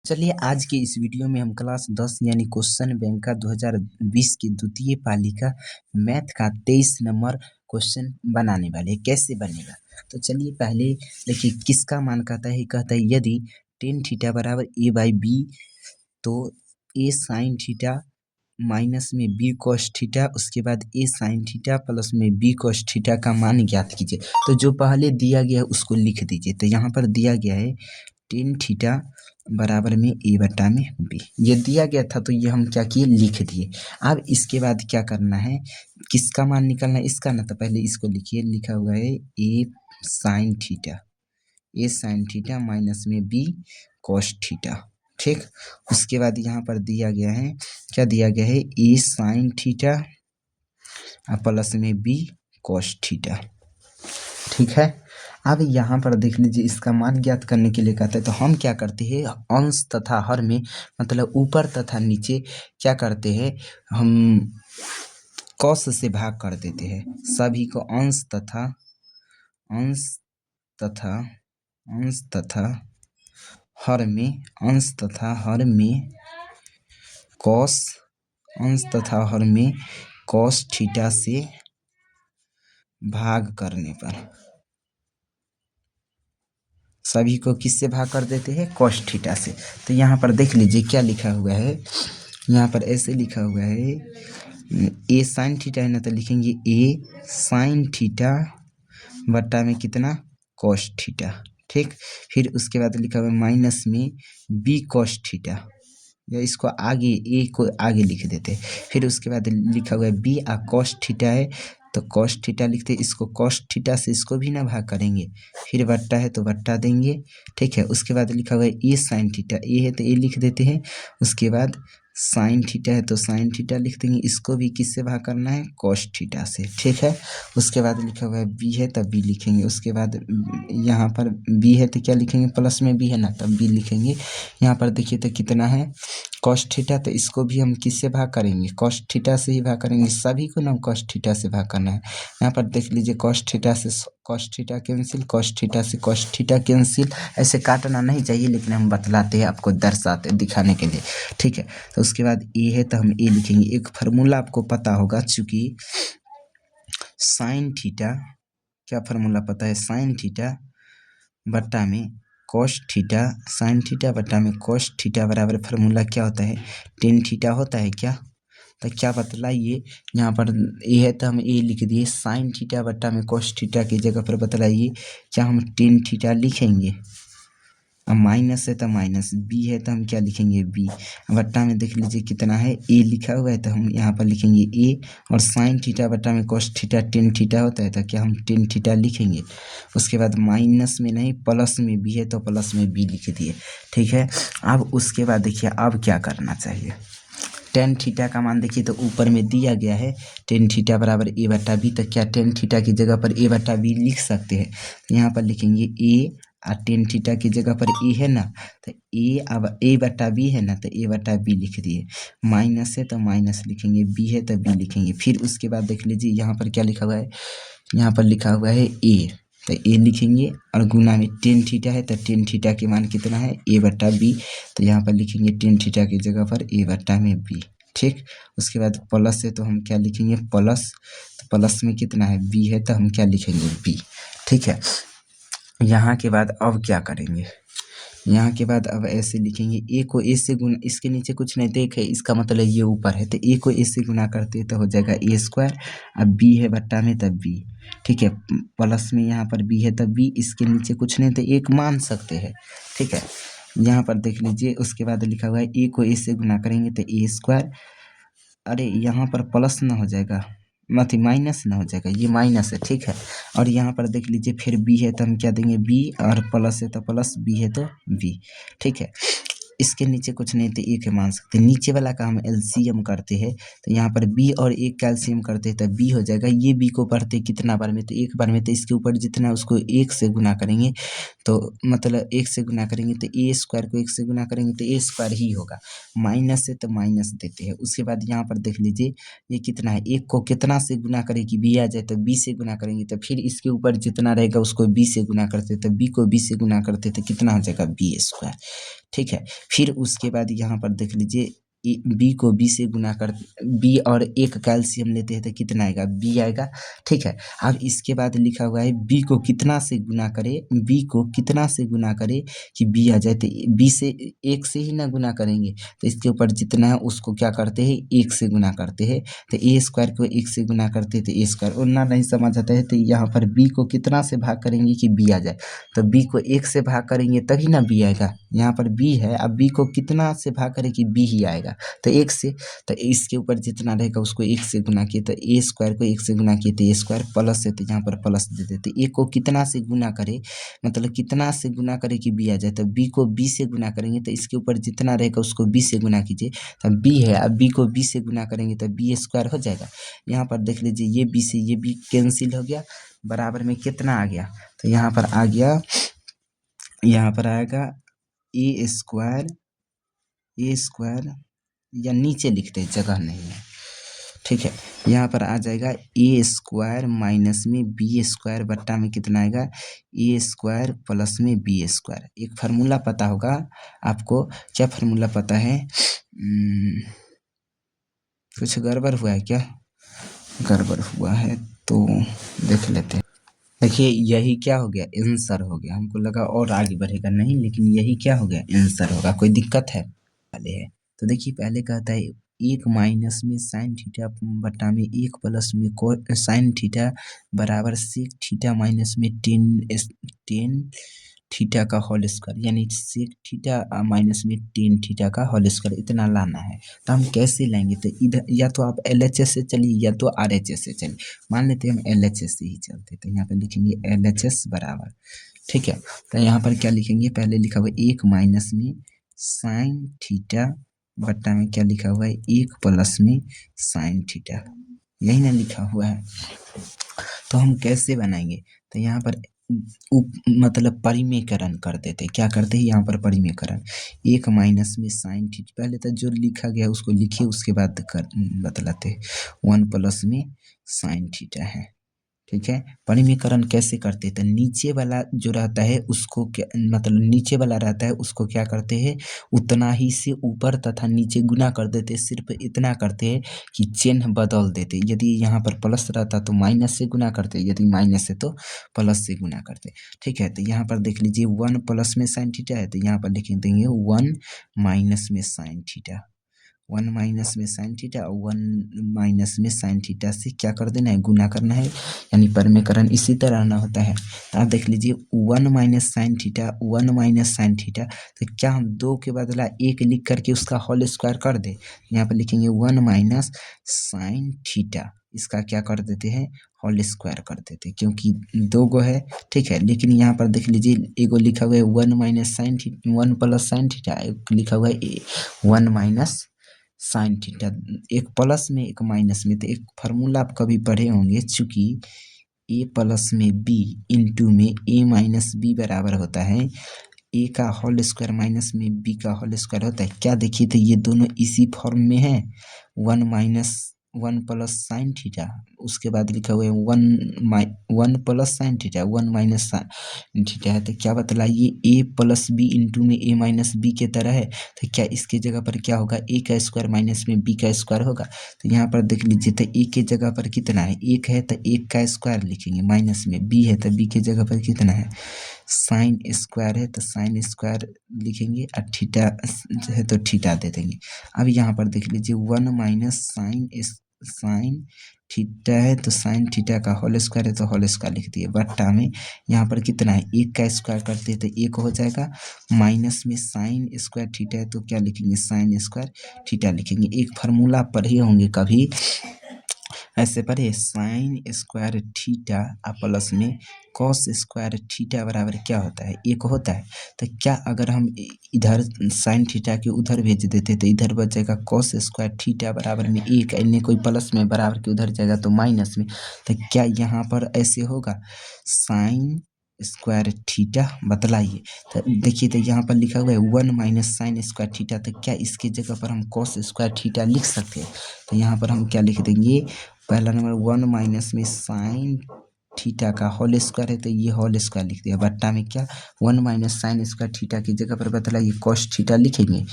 चलिए आज के इस वीडियो में हम क्लास 10 यानी क्वेश्चन बैंक का 2020 की द्वितीय पाली का मैथ का 23 नंबर क्वेश्चन बनाने वाले हैं। कैसे बनेगा तो चलिए पहले देखिए किसका मान कहता है यदि टेन थीटा बराबर ए बाई बी तो ए साइन थीटा माइनस में बी कॉस थीटा उसके बाद ए साइन थीटा प्लस में बी कॉस थीटा का मान ज्ञात कीजिए। तो जो पहले दिया गया है उसको लिख दीजिए। तो यहाँ पर दिया गया है टेन थीटा बराबर में ए बटा में बी, ये दिया गया था तो ये हम क्या किए लिख दिए। अब इसके बाद क्या करना है, किसका मान निकालना है इसका ना, तो पहले इसको लिखिए। लिखा हुआ है ए साइन थीटा माइनस में बी कॉस थीटा, ठीक। उसके बाद यहाँ पर दिया गया है, क्या दिया गया है, ए साइन थीटा प्लस में बी कॉस थीटा, ठीक है। अब यहाँ पर देख लीजिए इसका मान ज्ञात करने के लिए कहते हैं तो हम क्या करते हैं, अंश तथा हर में मतलब ऊपर तथा नीचे क्या करते हैं, हम कॉस से भाग कर देते हैं। सभी को अंश तथा हर में कॉस थीटा से भाग करने पर सभी को किससे भाग कर देते हैं, कॉस थीटा से। तो यहाँ पर देख लीजिए क्या लिखा हुआ है, यहाँ पर ऐसे लिखा हुआ है ए साइन थीटा है ना, तो लिखेंगे ए साइन थीटा बट्टा में कितना, कॉस थीटा, ठीक। फिर उसके बाद लिखा हुआ है माइनस में बी कॉस थीटा, या इसको आगे ए को आगे लिख देते हैं। फिर उसके बाद लिखा हुआ है बी आ कॉस थीटा है तो कॉस थीटा लिखते हैं, इसको कॉस थीटा से इसको भी ना भाग करेंगे, फिर बट्टा है तो बट्टा देंगे, ठीक है। उसके बाद लिखा हुआ है ए साइन थीटा, ए है तो ए लिख देते हैं। उसके बाद साइन थीटा है तो साइन थीटा लिख देंगे, इसको भी किससे भाग करना है, कॉस थीटा से, ठीक है। उसके बाद लिखा हुआ है बी है तब बी लिखेंगे। उसके बाद यहाँ पर बी है तो क्या लिखेंगे, प्लस में बी है ना तब बी लिखेंगे। यहाँ पर देखिए तो कितना है, कॉस थीटा, तो इसको भी हम किससे भाग करेंगे, कॉस थीटा से ही भाग करेंगे। सभी को ना कॉस थीटा से भाग करना है। यहाँ पर देख लीजिए कॉस थीटा से cos theta cancel, cos theta से कॉस थीटा कैंसिल। ऐसे काटना नहीं चाहिए लेकिन हम बतलाते हैं आपको, दर्शाते दिखाने के लिए, ठीक है। तो उसके बाद ए है तो हम ए लिखेंगे। एक फार्मूला आपको पता होगा, चूंकि साइन थीटा, क्या फार्मूला पता है, साइन थीटा बट्टा में कॉस थीटा, साइन थीटा बट्टा में कॉस थीटा बराबर फार्मूला क्या होता है, टेन थीटा होता है क्या। तो क्या बतलाइए, यहाँ पर ए है तो हम ए लिख दिए, साइन थीटा बट्टा में कॉस थीटा की जगह पर बतलाइए क्या हम टेन थीटा लिखेंगे। अब माइनस है तो माइनस, बी है तो हम क्या लिखेंगे बी, बट्टा में देख लीजिए कितना है, ए लिखा हुआ है तो हम यहाँ पर लिखेंगे ए। और साइन थीटा बट्टा में कॉस थीटा टेन थीटा होता है तो क्या हम टेन थीटा लिखेंगे। उसके बाद माइनस में नहीं प्लस में बी है तो प्लस में बी लिख दिए, ठीक है। अब उसके बाद देखिए अब क्या करना चाहिए, टेन थीटा का मान देखिए तो ऊपर में दिया गया है टेन थीटा बराबर ए बटा बी, तो क्या टेन थीटा की जगह पर ए बटा बी लिख सकते हैं। यहाँ पर लिखेंगे ए और टेन थीटा की जगह पर ए है ना, तो ए, अब ए बटा बी है ना तो ए बटा बी लिख दिए। माइनस है तो माइनस लिखेंगे, बी है तो बी लिखेंगे। फिर उसके बाद देख लीजिए यहाँ पर क्या लिखा हुआ है, यहाँ पर लिखा हुआ है ए, तो ए लिखेंगे और गुना में टेन थीटा है तो टेन थीटा के मान कितना है, ए बटा बी, तो यहाँ पर लिखेंगे टेन थीटा की जगह पर ए बटा में बी, ठीक। उसके बाद प्लस है तो हम क्या लिखेंगे प्लस, तो प्लस में कितना है बी है तो हम क्या लिखेंगे बी, ठीक है। यहाँ के बाद अब क्या करेंगे, यहाँ के बाद अब ऐसे लिखेंगे ए को ए से गुना, इसके नीचे कुछ नहीं देखे इसका मतलब ये ऊपर है तो ए को ए से गुना करते तो हो जाएगा ए स्क्वायर, अब बी है बट्टा में तब बी, ठीक है। प्लस में यहाँ पर बी है तब बी, इसके नीचे कुछ नहीं तो एक मान सकते हैं, ठीक है। यहाँ पर देख लीजिए उसके बाद लिखा हुआ है ए को ए से गुना करेंगे तो ए स्क्वायर, अरे यहाँ पर प्लस ना हो जाएगा, माथी माइनस ना हो जाएगा, ये माइनस है, ठीक है। और यहाँ पर देख लीजिए फिर बी है तो हम क्या देंगे बी, और प्लस है तो प्लस, बी है तो बी, ठीक है। इसके नीचे कुछ नहीं तो एक मान सकते, नीचे वाला का हम एलसीएम करते हैं तो यहाँ पर बी और एक का एलसीएम करते हैं तो बी हो जाएगा। ये बी को पढ़ते कितना बार में, तो एक बार में, तो इसके ऊपर जितना उसको एक से गुना करेंगे तो मतलब एक से गुना करेंगे तो ए स्क्वायर को एक से गुना करेंगे तो ए स्क्वायर ही होगा। माइनस है तो माइनस देते हैं। उसके बाद यहाँ पर देख लीजिए ये कितना है, एक को कितना से गुना करें कि बी आ जाए तो बी से गुना करेंगे, तो फिर इसके ऊपर जितना रहेगा उसको बी से गुना करते तो बी को बी से गुना करते तो कितना हो जाएगा बी स्क्वायर, ठीक है। फिर उसके बाद यहाँ पर देख लीजिए बी को बी से गुना कर, बी और एक का एलसीएम लेते हैं तो कितना आएगा, बी आएगा। ठीक है। अब इसके बाद लिखा हुआ है बी को कितना से गुना करे, बी को कितना से गुना करे कि बी आ जाए, तो बी से एक से ही ना गुना करेंगे, तो इसके ऊपर जितना है उसको क्या करते हैं, एक से गुना करते हैं। तो ए स्क्वायर को एक से गुना करते हैं तो ए स्क्वायर, उतना नहीं समझ आता है तो यहाँ पर बी को कितना से भाग करेंगे कि बी आ जाए, तो बी को एक से भाग करेंगे तभी ना बी आएगा। यहाँ पर बी है, अब बी को कितना से भाग करें कि बी ही आएगा, तो एक से, तो इसके ऊपर जितना रहेगा उसको एक से गुना किए, तो ए स्क्वायर को एक से गुना किए तो ए स्क्वायर प्लस है, तो यहाँ पर प्लस दे देते। ए को कितना से गुना करे, मतलब कितना से गुना करे कि बी आ जाए, तो बी को बी से गुना करेंगे तो इसके ऊपर जितना रहेगा उसको बी से गुना कीजिए, तो बी है, अब बी को बी से गुना करेंगे तो बी स्क्वायर हो जाएगा। यहाँ पर देख लीजिए ये बी से ये बी कैंसिल हो गया, बराबर में कितना आ गया, तो यहाँ पर आ गया, यहाँ पर आएगा ए स्क्वायर, ए स्क्वायर या नीचे लिखते हैं जगह नहीं है, ठीक है। यहाँ पर आ जाएगा ए स्क्वायर माइनस में बी स्क्वायर बट्टा में कितना आएगा, ए स्क्वायर प्लस में बी स्क्वायर। एक फार्मूला पता होगा आपको, क्या फार्मूला पता है, कुछ गड़बड़ हुआ है क्या, गड़बड़ हुआ है तो देख लेते हैं। देखिए यही क्या हो गया, आंसर हो गया, हमको लगा और आगे बढ़ेगा नहीं, लेकिन यही क्या हो गया, आंसर होगा। कोई दिक्कत है पहले है, तो देखिए पहले कहता है एक माइनस में साइन थीटा बटा में एक प्लस में साइन थीटा बराबर सेक थीटा माइनस में टेन थीटा का होल स्क्वायर, यानी सेक थीटा माइनस में टेन थीटा का होल स्क्वायर, इतना लाना है। तो हम कैसे लाएंगे, तो इधर या तो आप LHS से चलिए या तो RHS से चलिए। मान लेते हैं हम LHS से ही चलते, तो यहाँ पे लिखेंगे LHS बराबर, ठीक है। तो यहाँ पर क्या लिखेंगे, पहले लिखा हुआ है एक माइनस में साइन थीटा बट्टा में क्या लिखा हुआ है, एक प्लस में साइन थीटा, यही ना लिखा हुआ है। तो हम कैसे बनाएंगे, तो यहाँ पर मतलब परिमेयकरण कर देते, क्या करते हैं यहाँ पर परिमेयकरण, एक माइनस में साइन थीटा, पहले तो जो लिखा गया उसको लिखिए, उसके बाद बतलाते, वन प्लस में साइन थीटा है, ठीक है। परिमेयकरण कैसे करते हैं, तो नीचे वाला जो रहता है उसको क्या, मतलब नीचे वाला रहता है उसको क्या करते हैं, उतना ही से ऊपर तथा नीचे गुना कर देते, सिर्फ इतना करते हैं कि चिन्ह बदल देते, यदि यहाँ पर प्लस रहता तो माइनस से गुना करते, यदि माइनस है तो प्लस से गुना करते, ठीक है। तो यहाँ पर देख लीजिए वन प्लस में साइन थीटा है, तो यहाँ पर लिख देंगे वन माइनस में साइन थीटा, वन माइनस में साइन थीटा और वन माइनस में साइन थीटा से क्या कर देना है, गुना करना है, यानी परिमेयकरण इसी तरह ना होता है। तो आप देख लीजिए one minus sine theta, one minus sine theta, तो क्या हम दो के बदला एक लिख करके उसका होल स्क्वायर कर दे, यहाँ पर लिखेंगे वन माइनस साइन थीटा, इसका क्या कर देते हैं, होल स्क्वायर कर देते, क्योंकि दो गो है, ठीक है। लेकिन यहाँ पर देख लीजिए एगो लिखा हुआ है one minus sine theta, one plus sine theta, एक लिखा हुआ है वन माइनस साइन थीटा, एक प्लस में एक माइनस में। तो एक फार्मूला आप कभी पढ़े होंगे, चूंकि ए प्लस में बी इंटू में ए माइनस बी बराबर होता है ए का होल स्क्वायर माइनस में बी का होल स्क्वायर होता है, क्या देखिए तो ये दोनों इसी फॉर्म में है, one minus one plus sine theta, उसके बाद लिखा हुआ है one plus sine theta, one minus sine theta है, तो क्या बतलाइए ए प्लस बी इंटू में ए माइनस बी के तरह है, तो क्या इसके जगह पर क्या होगा, ए का स्क्वायर माइनस में बी का स्क्वायर होगा। तो यहाँ पर देख लीजिए तो ए के जगह पर कितना है, एक है तो एक का स्क्वायर लिखेंगे, माइनस में बी है तो बी के जगह पर कितना है, साइन स्क्वायर है तो साइन स्क्वायर लिखेंगे, और थीटा है तो थीटा दे देंगे। अब यहाँ पर देख लीजिए वन माइनस साइन थीटा है तो साइन थीटा का होल स्क्वायर है तो होल स्क्वायर लिख दिए, बट्टा में यहाँ पर कितना है, एक का स्क्वायर करते हैं तो एक हो जाएगा, माइनस में साइन स्क्वायर थीटा है तो क्या लिखेंगे, साइन स्क्वायर थीटा लिखेंगे। एक फार्मूला पढ़े होंगे कभी, ऐसे पढ़े, साइन स्क्वायर थीटा प्लस में कॉस स्क्वायर थीटा बराबर क्या होता है, एक होता है। तो क्या अगर हम इधर साइन थीटा के उधर भेज देते तो इधर बच जाएगा कॉस स्क्वायर थीटा बराबर में एक, इन्हें कोई प्लस में बराबर के उधर जाएगा तो माइनस में, तो क्या यहाँ पर ऐसे होगा, साइन स्क्वायर थीटा, बतलाइए। तो देखिए तो यहाँ पर लिखा हुआ है one minus sine square theta, तो क्या इसके जगह पर हम कॉस स्क्वायर थीटा लिख सकते हैं, तो यहाँ पर हम क्या लिख देंगे, पहला नंबर वन माइनस में साइन थीटा का होल स्क्वायर है तो ये होल स्क्वायर लिख दिया बट्टा में क्या 1 माइनस साइन स्क्वायर थीटा की जगह पर बतला ये कॉस थीटा लिखेंगे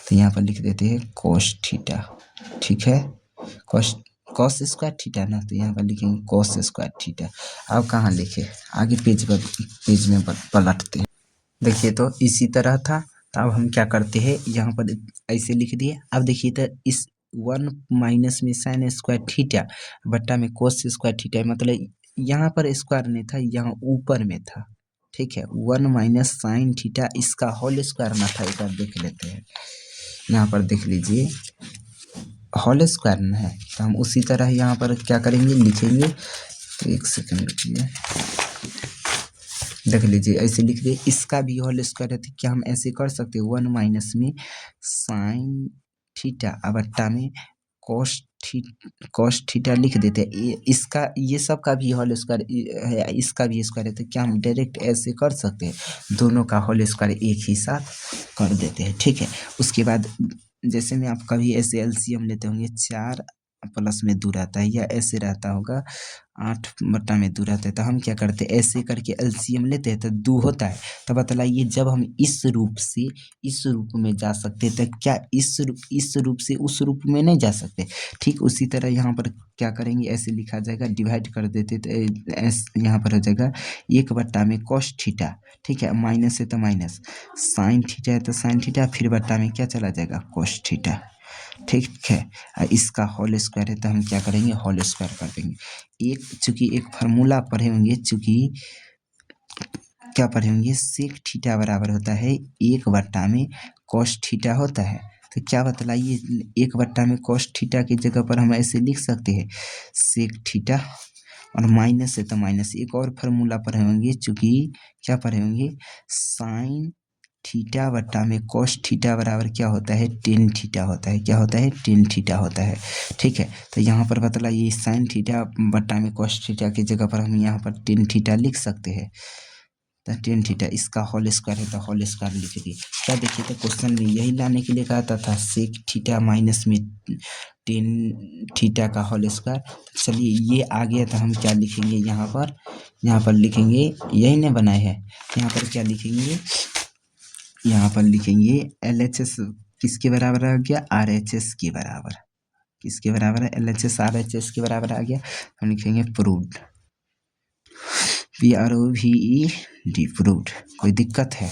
तो यहाँ पर लिख देते हैं कॉस थीटा। ठीक है, कॉस स्क्वायर थीटा ना, तो यहाँ पर लिखेंगे कॉस स्क्वायर थीटा। अब कहाँ लिखे, आगे पेज में पलटते हैं। देखिए तो इसी तरह था, तो अब हम क्या करते हैं यहाँ पर ऐसे लिख दिए। अब देखिए तो इस 1 माइनस में साइन स्क्वायर थीटा बट्टा में कोस स्क्वायर थीटा, मतलब यहाँ पर स्क्वायर नहीं था, यहाँ ऊपर में था। ठीक है, 1 माइनस साइन थीटा इसका होल स्क्वायर ना था, एक बार देख लेते हैं। यहाँ पर देख लीजिए होल स्क्वायर ना है, तो हम उसी तरह यहाँ पर क्या करेंगे लिखेंगे। तो एक सेकंड रुकिए, देख लीजिए ऐसे लिख दिए, इसका भी होल स्क्वायर है तो क्या हम ऐसे कर सकते हैं 1 माइनस में साइन थीटा बट्टा में कॉस थीटा लिख देते हैं। इसका ये सब का भी होल स्क्वायर है, इसका भी स्क्वायर है, तो क्या हम डायरेक्ट ऐसे कर सकते हैं, दोनों का होल स्क्वायर एक ही साथ कर देते हैं। ठीक है, उसके बाद जैसे में आप कभी ऐसे एलसीएम लेते होंगे 4 प्लस में 2 रहता है, या ऐसे रहता होगा 8 बट्टा में 2 रहता है, तो हम क्या करते हैं ऐसे करके एलसीएम लेते हैं तो 2 होता है। तो बतलाइए जब हम इस रूप से इस रूप में जा सकते हैं तो क्या इस रूप से उस रूप में नहीं जा सकते। ठीक उसी तरह यहाँ पर क्या करेंगे, ऐसे लिखा जाएगा, डिवाइड कर देते तो यहाँ पर हो जाएगा 1 बट्टा में कॉस थीटा। ठीक है, माइनस है तो माइनस, साइन थीटा है तो साइन थीटा, फिर बट्टा में क्या चला जाएगा कॉस थीटा। ठीक है, इसका होल स्क्वायर है तो हम क्या करेंगे होल स्क्वायर कर देंगे। चूंकि एक फार्मूला पढ़े होंगे, चूंकि क्या पढ़े होंगे, सेक थीटा बराबर होता है 1 बट्टा में कॉस थीटा होता है। तो क्या बतलाइए 1 बट्टा में कॉस थीटा की जगह पर हम ऐसे लिख सकते हैं सेक थीटा, और माइनस है तो माइनस। एक और फार्मूला पढ़े होंगे, चूंकि क्या पढ़े होंगे साइन थीटा बट्टा में कॉस थीटा बराबर क्या होता है टेन थीटा होता है। क्या होता है टेन थीटा होता है। ठीक है, तो यहाँ पर बतलाइए साइन थीटा बट्टा में कॉस थीटा की जगह पर हम यहाँ पर टेन थीटा लिख सकते हैं। तो टेन थीटा इसका होल स्क्वायर है तो होल स्क्वायर लिख दिए। क्या देखिए तो क्वेश्चन में यही लाने के लिए कहा था सेक थीटा माइनस में टेन थीटा का होल स्क्वायर। चलिए ये आ गया, तो हम क्या लिखेंगे यहाँ पर लिखेंगे, यही ने बनाए हैं, यहाँ पर क्या लिखेंगे, यहाँ पर लिखेंगे LHS किसके बराबर आ गया, RHS के बराबर। किसके बराबर है, LHS RHS के बराबर आ गया। हम लिखेंगे प्रूव्ड, PROVED, प्रूव्ड। कोई दिक्कत है।